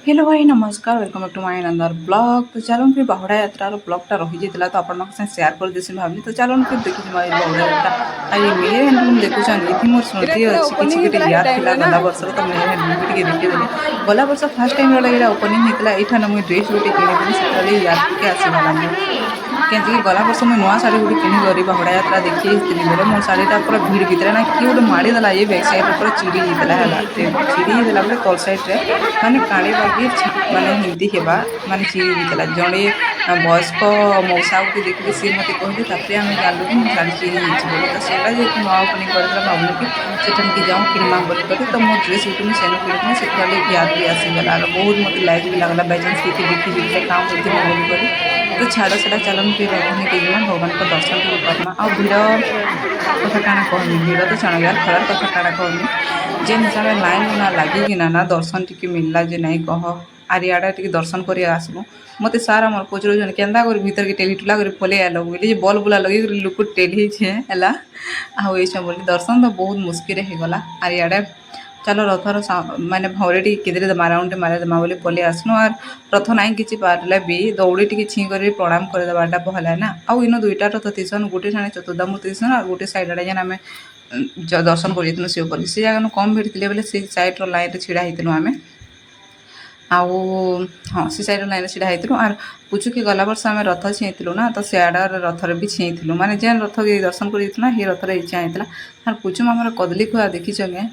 Hello भाई नमस्कार welcome back to my another blog. तो चलो फिर बाहुड़ा यात्रार ब्लॉगटा रही जाता तो आपण सेयार कर देसी भावली। तो चलो फिर देखी बाहुड़ा यात्रा आई मेयर हैंडलूम देखुन ये मोर स्मृति अच्छी किसी गोटे याद था गला वर्ष तो मेयर हैंडलूम भी देखीदे। गला वर्ष फास्ट टाइम यहाँ ओपनिंग होता यहाँ मुझे ड्रेस गोटे किनी से याद टी आसीगला मोर कहीं गला वर्ष मुझे नुआ शाढ़ी गोटे किनी बाहुड़ा यात्रा देखी बेले मो शाढ़ीटा पूरा भिड़ भितर ना किए गोटे माड़देला ये बैक साइड पूरा चिड़ी होता है चिड़ी होता बोले तल सैड्रे माने काले बागे माने हिंदी हेबा माने चिड़ी होता जड़े वयस्क मौसा गोटे देखिए सी मत कहते तापर आम जानलु कि मो शाढ़ी चिड़ी बोली तो सेटा जेहतु नुआ ओपनिंग कर भावनु कि सेठान जाऊँ किणमा बोलिक तो मो ड्रेस गोटे मुझे सेनु किणी से याद भी आसीगला बहुत मत लाइक भी लगला बाइचान्स किए देखी देखिए काम करते बोलिक तो छाड़ से चलन फिर रखने के भगवान को दर्शन भी करमा आ भिड़ कथा काଣା कहमी भिड़ तो छाण यार खरार कथा काଣା कहमी जेन हिसाब से लाइन ना लगिकिना ना दर्शन टी मिलला जे नहीं कह आर इे टी दर्शन कर आसबू मत सारा मोर पचर केन्दा कर भीतर के टेली टुला कर पलि आल बोली बल बुला लगे लुक टेली है आईसा बोली दर्शन तो बहुत मुस्किल होगला आर इे चलो रथर माने भौरे टी किदे माराउंड मारे देमा बोली पलि आसनु आर रथ नाई कि पारे भी दौड़ी टी छी कर प्रणाम करदेवाटा भल है ना आउ इन दुईटा रथ तीसन गोटे ठाणे चतुर्धामूर्ति तीसन और गोटे सैड आड़े जेन आम दर्शन कर शिवपुरी से जगह कम भिड़ थे बोले से सैड्र लाइन ढड़ा होती आम आउ हाँ से सैड्र लाइन ढड़ा होती आर पुचु के गला वर्ष आम रथ छीलु ना तो सियाड़ रथर भी छीलु माने जेन रथ दर्शन कर ये रथर इच्छा होता आर पुचु आम कदली खुआ देखी चले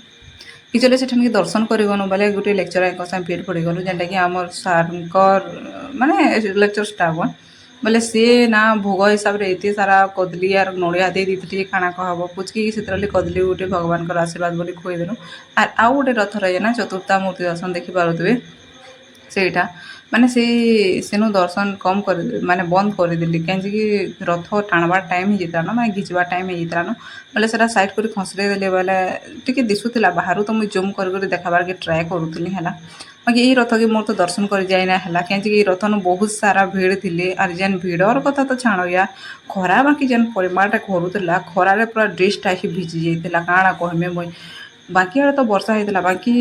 कि चले सेठान के दर्शन करगनु बोले गोटे लेक्चर साथ भेट पड़गलु जेनटा कि आम सार माने लेक्चर स्टाफ बोले सी ना भोग हिसाब से एत सारा कदली यार नड़िया दे दी खाना कहब पुचकी से कदली गोटे भगवान आशीर्वाद बोली खुदेलु आर आउ गोटे रथ रहे ना चतुर्था मूर्ति दर्शन देखिपे सेटा माने सेनु दर्शन कम कर माने बंद करदेली कहीं रथ टाणबार टाइम होता ना माने घिचवा टाइम होता ना बोले से साइड कर खसरे देले बोले टी दिशुला बाहर तो मुझे जूम कर देखाबार के ट्राए करूली है बाकी यही रथ के मोर तो दर्शन कर जाइना है कहीं रथ न बहुत सारा भिड़ थी आर जेन भिड़र कथा तो छाण या खरा बाकी जेन परिमाणटा करूला खरारे पूरा ड्रेसटा ही भिजी जाइला काଣା कहमे मुई बाकी आड़े तो वर्षा होता बाकी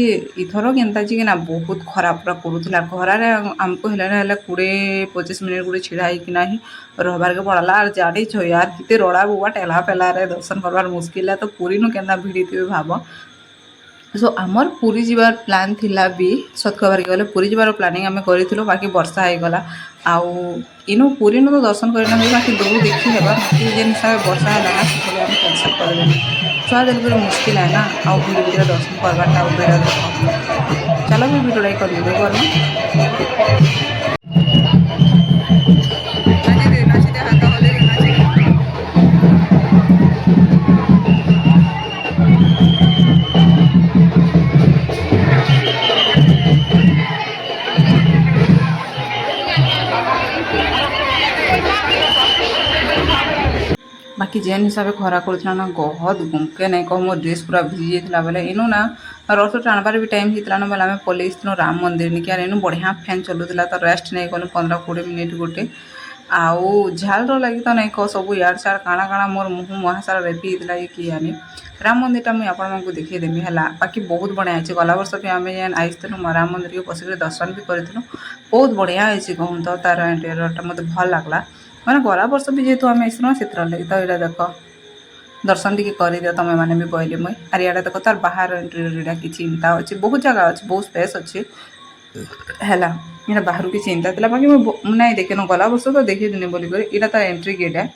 इथर केन्ता जी ना बहुत खरा पूरा करूला खरारे आमको है 20-25 मिनट गोटे छिड़ा होना ही रहबार के पड़ला आर जाड़े छ यार किते रड़ा बुआ टेला पेला दर्शन करवार मुस्किल है तो पूरी नु केन्ता भिड़ी थे भाव सो आमर पूरी जीवार प्लान थिला भी सत खबर गले पूरी जीवार प्लानिंग आम करूँ बाकी वर्षा होगला आउ इनु पूरी नु तो दर्शन करना बाकी दूर देखी है बाकी जेन हिसाब से वर्षा है ना आम कैंसल कर छुआ दिल पूरा मुश्किल है ना आउ भिड़ भिड़ दर्शन करवाटा भिड़ चलो भी भिड़ाई कर बाकी जेन हिसाब से खरा करूला ना गहद गुमके नहीं कह मो ड्रेस पूरा भिजी जाता बोले इनु ना रथ टाणबार भी टाइम होता ना बोले आम पलि राम मंदिर निकी आर इनु बढ़िया फैन चलूला तो रेस्ट नहीं कलु 15-20 मिनिट गोटे आउ झालर लगी तो नहीं कह सब यार सार काଣା काଣା मोर मुँह मुहा सारा रेपी होता ये किए आनी राम मंदिरटा मुझे आपको देखीदेमी है बाकी बहुत बढ़िया है गला वर्ष भी आम जेन आईलु राम मंदिर के पशिक दर्शन भी करूँ बहुत बढ़िया है कहूँ तो तार इंटेरियरटा मत भल लगला मैंने गला वर्ष भी जेहतु आम आईसु से लगी तो यहाँ देख दर्शन टी कर दियो तुम्हें मैंने भी कहली मुई आर इे देख तार बाहर इंटेरियर कि चिंता अच्छी बहुत जगह अच्छी बहुत स्पेस अच्छी है यहाँ बाहर की चिंता था बाकी मुझे ना देखे न गला वर्ष तो देखी दिन बोलिक यहाँ तार एंट्री गेट है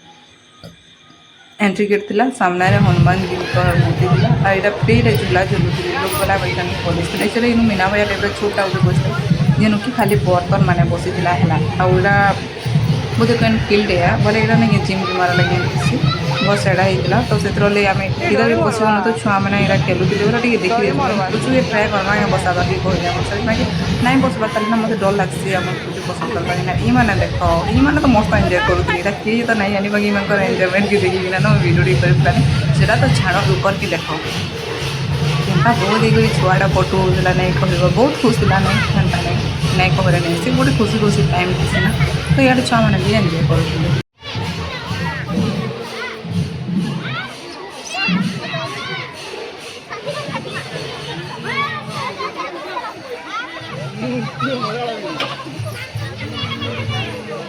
एंट्री गेट थी सामने हनुमान जी मूर्ति थी और यहाँ फ्री झूला झुलुली लोक गला पुलिस थी इन मीना बजार टाइप छोटा गोटे बस जेनु कि खाली बर्तन मैंने बसीला है आउटा बोधे कहीं फील्ड है बोले यहाँ नहीं जिम जिमार लगे किसी बस एडा होता तो से आम इधर भी बसवन तो छुआ मैंने यहाँ खेलुले बोला टी देखी कुछ ट्राए करवा बसाबार भी कहले बाकी ना बसबार ताली मत डर लगसी आम कुछ पसंद करवा ना ये मैंने देख ये तो मस्त एंजय करूँ किए तो नहीं जानी बाकी इन एंजयमेंट की देखिकिना ना भिडियो कर तो छाड़ ऊपर की देख केन्ता बहुत ये छुआटा फोटो होता नहीं कह बहुत खुश था नहीं कहरे नहीं से गोटे खुशी खुशी टाइम थी ना तो यहाँ छुआ मैंने भी एंजय करूँ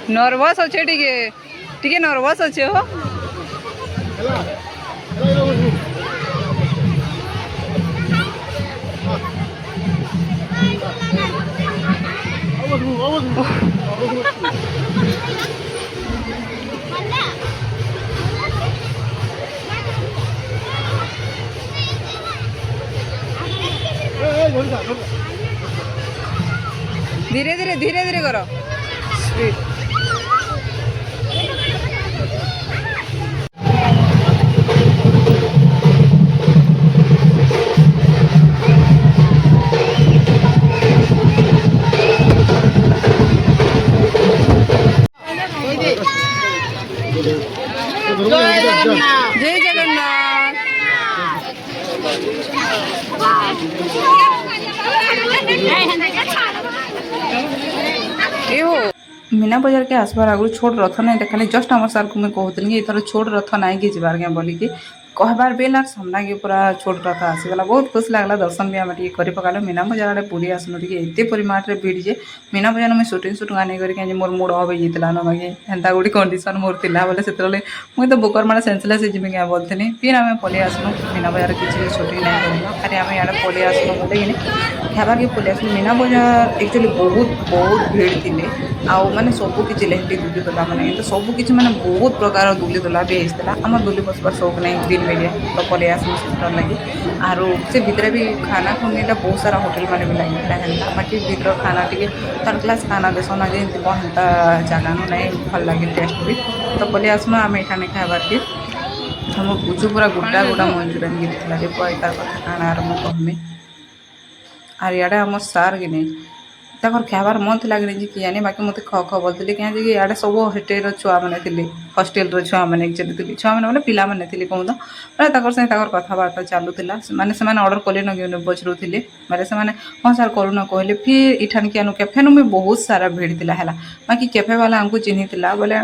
नर्वस अच्छे टिके नर्वस अच्छे हो धीरे धीरे करो स्पीड जय जगन्नाथ हो मीना बजार के आसबार आगु छोट रथ नहीं देखा जस्ट आम सार को मुझे कहती कि इथर छोट रथ नाई कि जबार क्या बोलिकी कहबार बेल आर सामना के पूरा छोट रथ आसीगला बहुत खुश लगला दर्शन भी आम कर पकाल मीना बजार आड़े बुली आसनु एत परिमाण में भिड़ जे मीना बजार में सुटिंग आने करके मोर मुड अफ होता ना बाकी हेन्ता गोटे कंडीशन मोर था बोले से मुझे तो बुकर मारे सेंसलेस जिमी क्या बोलती फिर आम पलि आसनु मीना बजार किसी सुटिंग नहीं करना अरे आम इे पलि आसनु बोले कि खाबार के पलि आसनु मीना बजार एक्चुअली बहुत भिड़ थी आउ मैंने सबकि लेहटी दुली दोला मैंने तो सबकि मैंने बहुत प्रकार दुली दोला भी होता आम दुली बसबार शौक नहीं ग्रीन मीडिया तो पलि आसनु से लगे आर से भितर भी खाना खुनीटा बहुत सारा होटेल मैंने भी लगे हेन्ता बाकी भर खाना टी थर्ड क्लास खाना देसन आज हेन्ता जगह नहीं भल लगे टेस्ट भी तो पलि आसनु आम ये खाबार के हम बुझु पूरा गोटा गोटा मंचूरियन गिरता रे पैतार कथा काଣା आर मु कहमी आर इे आम सार कि नहीं तक खाबार मन थी लगे कि जानी बाकी मत ख ख बोलती क्या इे सब हस्टेल छुआ मैंने थी हस्टेल छुआ मैंने एक्चुअली थी छुआ मैंने बोले पिला मैंने थी कहूँ तो बोले कथबार्ता चलूला माने से ऑर्डर कले न बचरुले बोले से हाँ सार करूना कहले फिर इठान के कैफे में बहुत सारा भिड़ था बाकी कैफे वाला हमको चिन्ही बोले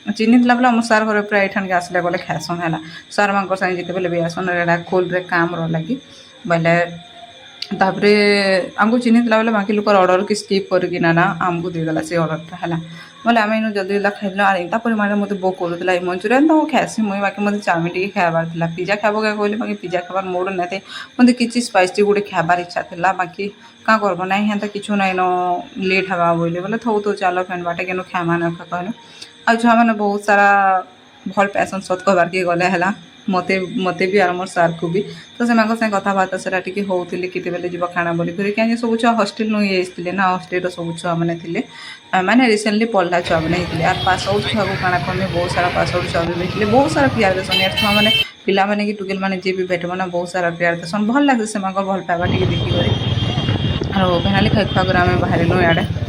बोले आम सार घर पूरा इठान के आसले बोले खाएसन है सार मान सागे जिते भी आसन एडा खोल रे काम रही बोले तापरे आमको चिन्ही बोले बाकी लोग ऑर्डर की स्किप करके ना आमको देदेला से ऑर्डरटा है बोले आम इन जल्दी जल्दी खाइल और इतना परिमाण में मत बोक करूला मंचूरियन तो खाएसी मुई बाकी मत चाउमिन टी खाबार था पिज्जा खाब क्या कहले बाकी पिज्जा खाबार मूड ना थे मत किसी स्पाइसी गोटे खाबार इच्छा था बाकी क्या करब ना हेन्ता किचु नाइन लेट हवा बोले बोले थो तो चलो फैन बाटे के खामा ना कहले आ छुआ मैंने बहुत सारा भल पैसन सत कहबार के गले है मते मते भी आर मोर सार को भी तो से कथबार्ता से टी होते केते बेले जीव खाना बोली फिर क्या सब छुआ हस्टेल नु ये ना हस्टेल सब छुआ मैंने थे मैंने रिसेंटली पढ़ला छुआ मैंने यार पास आउट छुआ को खाना कमी बहुत सारा पास आउट छुआ भी थे बहुत सारा प्यार देसन यार छुआ मैंने पिला मैंने कि टुकेल मैंने जी भी भेटब ना बहुत सारा प्यार देसन भल लगे से भल पाइबा टी देखिक और फेनाली खाई खुआ कर आम बाहर इे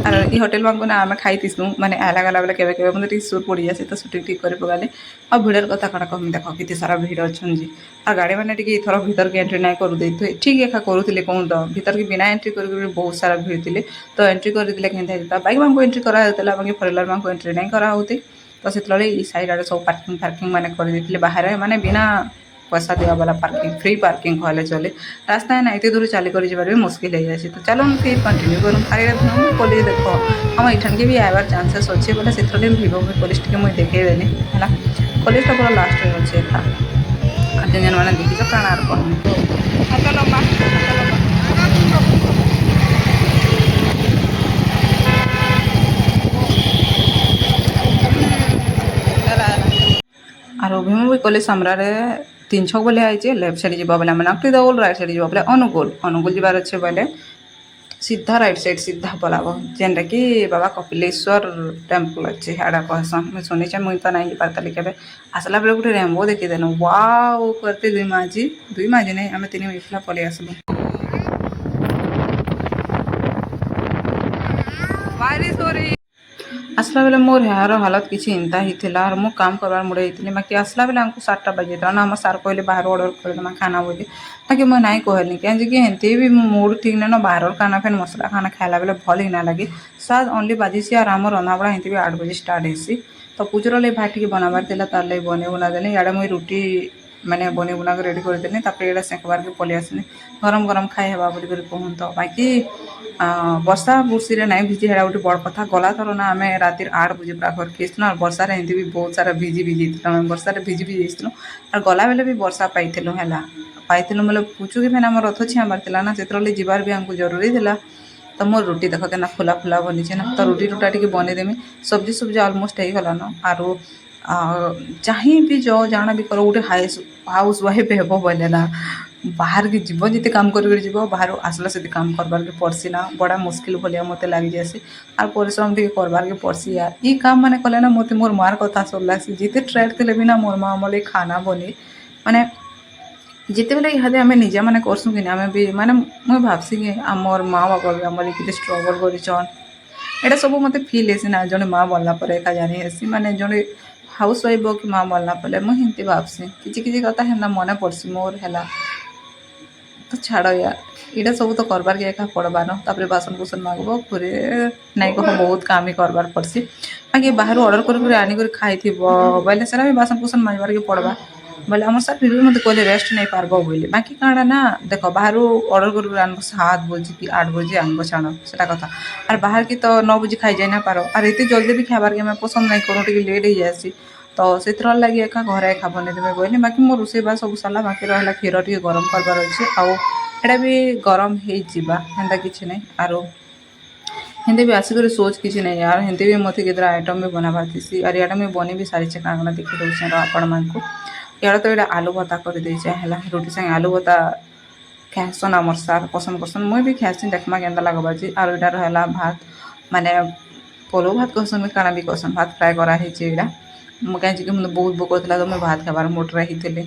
और ये होटेल मान ना आम खाईसु मैंने आला गला बेले केवे मतलब सुर पड़ जाए तो सुटी टी कर पकाले और भिड़र कथा कण कहमी देख कितने सारा भिड़ अच्छन जी और गाड़ी मैंने थर भीतर के एंट्री ना कर दे ठीक एका करूँ कहूँ तो भीतर की बिना एंट्री कर बहुत सारा भिड़ थे तो एंट्री करदे क्या बैक मान को एंट्री कराला बाकी फोर व्हीलर मान को एंट्री नहीं कराते तो से सैड आड़े सब पार्किंग फार्किंग मैंने कर बाहर मैंने बिना पैसा दिया वाला पार्किंग फ्री पार्किंग कहले चले रास्ता है ना इतने दूर चली कर भी मुश्किल हो जाए तो चलो फिर कंटिन्यू करूँ आगे पुलिस देख हम इठान के भी आइबार चांसेस अच्छे बोले से भिव पुलिस टी मुझे देखदेनि है पुलिसटा पूरा लास्ट में अच्छे था जेन मैंने देखी प्राण आर और भीम भी कॉलेज सामने 3 छक बोले आई लेफ्ट साइड जी बोले नक्टी दौल राइट साइड जी बोले अनुकूल जीवार अच्छे बोले सीधा राइट साइड सीधा पलाब जेनटा कि बाबा कपिलेश्वर टेम्पल अच्छे हाड़ा कहसन मुझे शुनी मुझे तो नहीं पार्ताली के आसला बेले गोटे रेम्बो देखीदेनु वाओ करते दुई माझी नहीं आम 3 मिनिट पलि आसलु आसला बेले मोर हेयर हालत किसी इंता ही थिला और मो काम करवार मुड़े होती बाकी आसला बेले हमको 7टा बजे ना आम सार कहले बाहर ऑर्डर कर खाना बोली ताकि मुझे ना कहली क्या हेंते भी मूड ठीक ना बाहर खाना फिर मसला खाना खाला बेले भल ही ना लगे शायद ओनली बाजी और आम रंधाबड़ा हेंते भी 8 बजे स्टार्ट हेसी तो पूजर लगे भाई टी बनाबार था तार लगे बने बुना देनी इे मुझे रुटी मैंने बने बुना रेडी करदेनी ये सेकबार के पलि आसनी गरम गरम खाई हेबा बोली कहूँ तो बाकी ବର୍ଷା ବୁର୍ଷିରେ ନାଇଁ ଭିଜି ହେଟା ଗୋଟେ ବଡ଼ କଥା ଗଲା ଥର ନା ଆମେ ରାତିରେ 8 ବଜେ ପୁରା ଘରକେ ଆସିଥିଲୁ ଆଉ ବର୍ଷାରେ ଏମିତି ବି ବହୁତ ସାରା ଭିଜି ଯାଇଥିଲୁ ଆମେ ବର୍ଷାରେ ଭିଜି ଯାଇଥିଲୁ ଆଉ ଗଲାବେଳେ ବି ବର୍ଷା ପାଇଥିଲୁ ହେଲା ପାଇଥିଲୁ ବୋଲେ ପୁଚୁକି ଫେନ୍ ଆମର ରଥ ଛିଆଁବାର ଥିଲା ନା ସେଥିରଲାଗି ଯିବାର ବି ଆମକୁ ଜରୁରୀ ଥିଲା ତ ମୋର ରୁଟି ଦେଖ କେନା ଫୁଲା ଫୁଲା ବନିଛେ ନା ତ ରୁଟି ରୁଟା ଟିକେ ବନେଇଦେମି ସବଜି ସୁବଜି ଅଲମୋଷ୍ଟ ହେଇଗଲାନ ଆରୁ ଚାହିଁ ବି ଯାଅ ଜାଣା ବି କର ଗୋଟେ ହାଉସ ୱାଇଫ୍ ହେବ ବୋଇଲେ ନା ବାହାରକେ ଯିବ ଯେତେ କାମ କରିକରି ଯିବ ବାହାରୁ ଆସିଲା ସେତେ କାମ କରବାର୍କେ ପଡ଼୍ସି ନା ବଡ଼ା ମୁସ୍କିଲ ଭଳିଆ ମୋତେ ଲାଗିଯାଏସି আর পরিশ্রম ଟିକେ করবারকে পড়ছি আর ই কাম মানে কলে না মতে মোর মার কথা সব লাগছি যেতে ট্রেড ଥିଲେ ବି ନା মোর মা আমার লাগি খানা বনে মানে ଯେତେବେଳେ ଇହାଦେ ଆମେ ନିଜେ ମାନେ କରସୁଁ କି ଆମେ ବି ମାନେ ମୁଇଁ ଭାବସି କି ଆମର୍ ମା ବାପା ବି ଆମର କେତେ ଷ୍ଟ୍ରଗଲ୍ କରିଛନ୍ ଏଇଟା ସବୁ ମୋତେ ଫିଲ୍ ହେସି ନା ଜଣେ ମା ବନଲା ପରେ ଏକା ଜାଣି ହେସି ମାନେ ଜଣେ ହାଉସ୍ ୱାଇଫ୍ କି ମା ବନଲା ପରେ ମୁଁ ହେନ୍ତି ଭାବସି କିଛି କିଛି କଥା ହେନ୍ତା ମନେ ପଡ଼ସି ମୋର ହେଲା ତ ଛାଡ଼ ୟାର ଏଇଟା ସବୁ ତ କରବାର୍କେ ଏକା ପଡ଼ବାନ ତାପରେ ବାସନ କୁସନ ମାଗବ ଘରେ ନାଇଁ କହ ବହୁତ କାମ ହିଁ କରବାର ପଡ଼ସି ବାକି ବାହାରୁ ଅର୍ଡ଼ର କରି ଆଣିକରି ଖାଇଥିବ ବୋଇଲେ ସେଟା ବି ବାସନ କୁସନ ମାଜବାର୍କେ ପଡ଼ବା ବୋଇଲେ ଆମର ସାର୍ ଫିର୍ ବି ମୋତେ କହିଲେ ରେଷ୍ଟ ନେଇ ପାରବ ବୋଇଲେ ବାକି କାଣା ନା ଦେଖ ବାହାରୁ ଅର୍ଡ଼ର କରି ଆଣିବ 7 ବଜେ କି 8 ବଜେ ଆଣିବ ଛାଣ ସେଟା କଥା ଆର୍ ବାହାରକି ତ 9 ବଜେ ଖାଇଯାଇ ନା ପାର ଆର୍ ଏତେ ଜଲ୍ଦି ବି ଖାଇବାର୍କେ ଆମେ ପସନ୍ଦ ନାଇଁ କରୁ ଟିକେ ଲେଟ୍ ହେଇଯାଏସି ତ ସେଥିର ଲାଗି ଏକା ଘରେ ଏକା ବନେଇଦେବେ ବୋଇଲେ ବାକି ମୋ ରୋଷେଇ ବାସ ସବୁ ସାରିଲା ବାକି ରହିଲା କ୍ଷୀର ଟିକେ ଗରମ କରବାର ଅଛି ଆଉ ଏଇଟା ବି ଗରମ ହେଇଯିବା ହେନ୍ତା କିଛି ନାହିଁ ଆରୁ ହେନ୍ତି ବି ଆସିକରି ସୋଚ୍ କିଛି ନାହିଁ ୟାର ହେନ୍ତି ବି ମୋତେ କେତେଟା ଆଇଟମ୍ ବି ବନାବାର ଥିସି ଆର୍ ଇଆଡ଼େ ମୁଇଁ ବନେଇ ବି ସାରିଛେ କାଣା କାଣା ଦେଖି ଦେଉଛେ ଆପଣମାନଙ୍କୁ ଇଆଡ଼େ ତ ଏଇଟା ଆଲୁ ଭର୍ତ୍ତା କରିଦେଇଛେ ହେଲା ରୁଟି ସାଙ୍ଗେ ଆଲୁ ଭର୍ତ୍ତା ଖାଏସନ୍ ଆମର ସାର୍ ପସନ୍ଦ କରସନ୍ ମୁଇଁ ବି ଖାଏସି ଦେଖମା କେନ୍ତା ଲାଗବା ଯେ ଆରୁ ଏଇଟା ରହିଲା ଭାତ ମାନେ ପଲଉ ଭାତ କହସନ୍ ବି କାଣା ବି କହସନ୍ ଭାତ ଫ୍ରାଏ କରାହେଇଛେ ଏଇଟା ମୁଁ କାହିଁକି ମୋତେ ବହୁତ ଭୋକ ଥିଲା ତ ମୁଇଁ ଭାତ ଖାଇବାର ମୁଡ଼ରେ ହେଇଥିଲି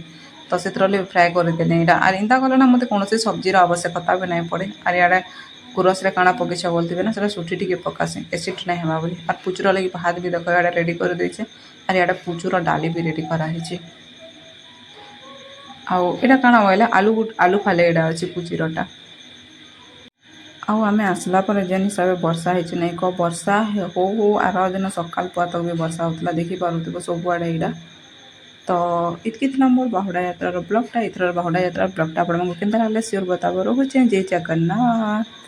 ତ ସେଥିରଲାଗି ଫ୍ରାଏ କରିଦେଲି ଏଇଟା ଆର୍ ଏନ୍ତା କଲେ ନା ମୋତେ କୌଣସି ସବଜିର ଆବଶ୍ୟକତା ବି ନାଇଁ ପଡ଼େ ଆର୍ ଇଆଡ଼େ ଗୁରସ୍ରେ କାଣା ପକେଇଛ ବୋଲଥିବେ ନା ସେଟା ସୁଠି ଟିକେ ପକାସି ଏସିଡ୍ ନାଇଁ ହେବା ବୋଲି ଆର୍ ପୁଚୁର ଲାଗି ଭାତ ବି ଦେଖ ଇଆଡ଼େ ରେଡ଼ି କରିଦେଇଛେ ଆର୍ ଇଆଡ଼େ ପୁଚୁର ଡାଲି ବି ରେଡ଼ି କରାହେଇଛେ ଆଉ ଏଇଟା କାଣା ବୋଇଲେ ଆଲୁ ଫାଲେ ଏଇଟା ଅଛି ପୁଚିରଟା ଆଉ ଆମେ ଆସିଲା ପରେ ଯେନ୍ ହିସାବରେ ବର୍ଷା ହେଇଛି ନାଇଁ କ ବର୍ଷା ହଉ ହଉ ଆର ଦିନ ସକାଳ ପୁଆ ତକ ବି ବର୍ଷା ହେଉଥିଲା ଦେଖିପାରୁଥିବ ସବୁଆଡ଼େ ଏଇଟା ତ ଏତ୍କି ଥିଲା ମୋର ବାହୁଡ଼ା ଯାତ୍ରାର ବ୍ଲଗ୍ଟା ଏଥର ବାହୁଡ଼ା ଯାତ୍ରାର ବ୍ଲଗ୍ଟା ଆପଣଙ୍କୁ କେନ୍ତା ଲାଗିଲା ସିଓର ବତାବ ରହୁଛେ ଜୟ ଜଗନ୍ନାଥ।